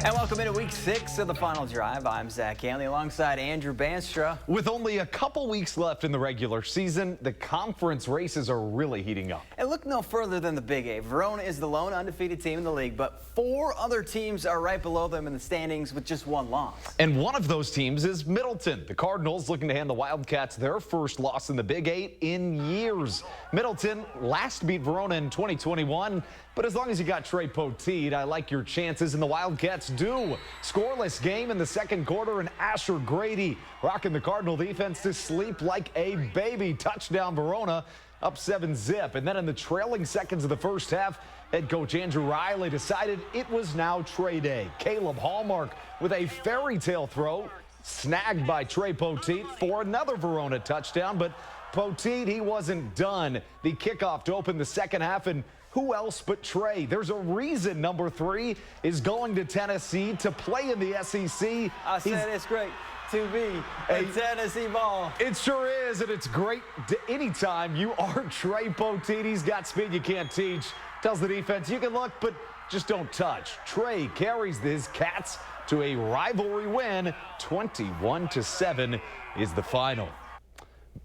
And welcome into week 6 of the Final Drive. I'm Zach Hanley alongside Andrew Banstra. With only a couple weeks left in the regular season, the conference races are really heating up. And look no further than the Big A. Verona is the lone undefeated team in the league, but 4 other teams are right below them in the standings with just 1 loss. And one of those teams is Middleton. The Cardinals looking to hand the Wildcats their first loss in the Big 8 in years. Middleton last beat Verona in 2021, but as long as you got Trey Poteet, I like your chances, and the Wildcats do. Scoreless game in the second quarter, and Asher Grady rocking the Cardinal defense to sleep like a baby. Touchdown Verona, up 7-zip. And then in the trailing seconds of the first half, head coach Andrew Riley decided it was now Trey Day. Caleb Hallmark with a fairy tale throw, snagged by Trey Poteet for another Verona touchdown, but Poteet, he wasn't done. The kickoff to open the second half, and who else but Trey? There's a reason number 3 is going to Tennessee to play in the SEC. I said it's great to be a Tennessee ball. It sure is, and it's great anytime you are Trey Poteet. He's got speed you can't teach. Tells the defense you can look, but just don't touch. Trey carries his Cats to a rivalry win. 21-7 is the final.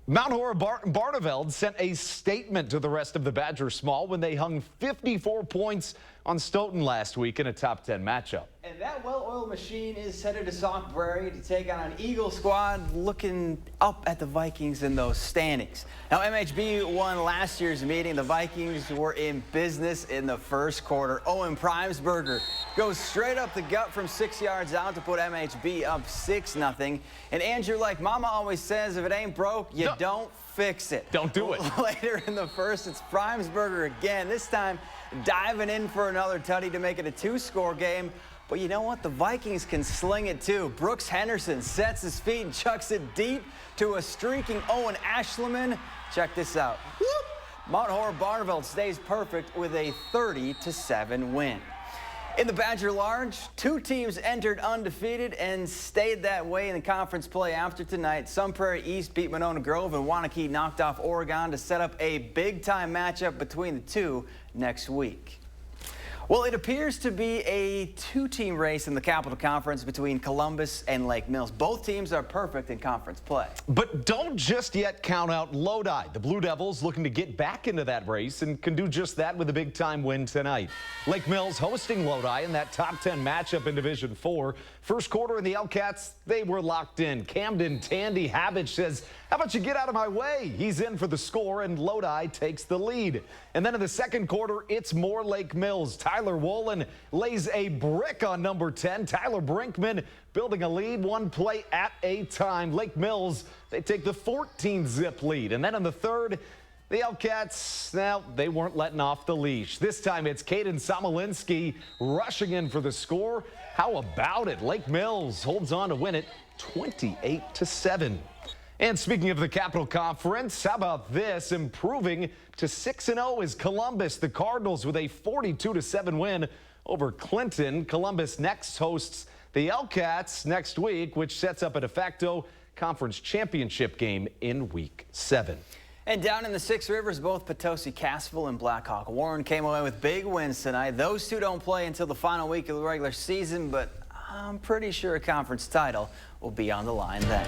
Mount Horeb Barneveld sent a statement to the rest of the Badger Small when they hung 54 points on Stoughton last week in a top 10 matchup. And that well-oiled machine is headed to Sauk Prairie to take on an Eagle squad looking up at the Vikings in those standings. Now, MHB won last year's meeting. The Vikings were in business in the first quarter. Owen Primesberger goes straight up the gut from 6 yards out to put MHB up 6-0. And Andrew, like Mama always says, if it ain't broke, you don't fix it. Don't do it. Later in the first, it's Primesberger again. This time, diving in for another tutty to make it a 2-score game. But you know what? The Vikings can sling it too. Brooks Henderson sets his feet and chucks it deep to a streaking Owen Ashleman. Check this out. Whoop! Mount Horeb Barneveld stays perfect with a 30-7 win. In the Badger Large, 2 teams entered undefeated and stayed that way in the conference play after tonight. Sun Prairie East beat Monona Grove, and Waunakee knocked off Oregon to set up a big-time matchup between the 2 next week. Well, it appears to be a 2-team race in the Capital Conference between Columbus and Lake Mills. Both teams are perfect in conference play. But don't just yet count out Lodi. The Blue Devils looking to get back into that race and can do just that with a big-time win tonight. Lake Mills hosting Lodi in that top 10 matchup in Division 4. First quarter in the Elcats, they were locked in. Camden Tandy Habich says, how about you get out of my way? He's in for the score, and Lodi takes the lead. And then in the second quarter, it's more Lake Mills. Tyler Wolin lays a brick on number 10. Tyler Brinkman building a lead 1 play at a time. Lake Mills, they take the 14-zip lead. And then in the third, the Elcats, now, they weren't letting off the leash. This time it's Caden Somolinski rushing in for the score. How about it? Lake Mills holds on to win it 28-7. And speaking of the Capital Conference, how about this? Improving to 6-0 is Columbus. The Cardinals with a 42-7 win over Clinton. Columbus next hosts the Elcats next week, which sets up a de facto conference championship game in week 7. And down in the 6 Rivers, both Potosi Cassville and Blackhawk Warren came away with big wins tonight. Those 2 don't play until the final week of the regular season, but I'm pretty sure a conference title will be on the line then.